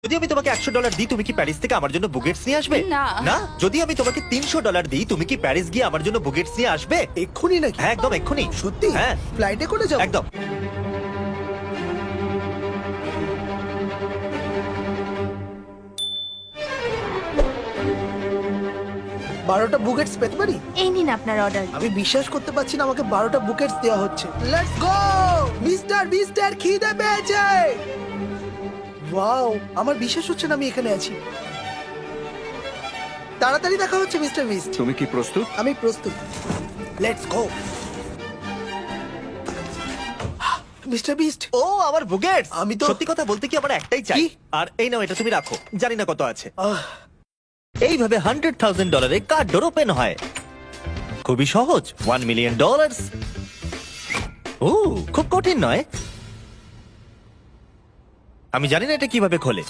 যদি আমি তোমাকে $100 দিই, তুমি কি প্যারিস থেকে আমার জন্য বুগেটস নিয়ে আসবে? না। না? যদি আমি তোমাকে $300 দিই, তুমি কি প্যারিস গিয়ে আমার জন্য বুগেটস নিয়ে আসবে? এক্ষুনি নাকি? হ্যাঁ, একদম এক্ষুনি। সত্যি? হ্যাঁ, ফ্লাইটে করে যাবো? একদম। বারোটা বুকেটস পেতে পারি? এই নিন আপনার অর্ডার। আমি বিশ্বাস করতে পারছি না আমাকে 12টা বুকেটস দেওয়া হচ্ছে। Let's go! মিস্টার বিস্টার খিদে পেয়েছে! ওয়াও, আমার বিশ্বাস হচ্ছে না আমি এখানে আছি। তাড়াতাড়ি দেখা হচ্ছে মিস্টার বিস্ট। তুমি কি প্রস্তুত? আমি প্রস্তুত। Let's go! মিস্টার বিস্ট, ও, আমার বুগেটস! আমি তো- সত্যি কথা বলতে কি আমার একটাই চাই। কি? আর এই নাও, এটা তুমি রাখো। জানি না কত আছে। আহ, এইভাবে $100,000 কার ডোর ওপেন হয়। খুবই সহজ। $1 মিলিয়ন। ও, খুব কঠিন নয়। আমি জানি না এটা কিভাবে খোলে।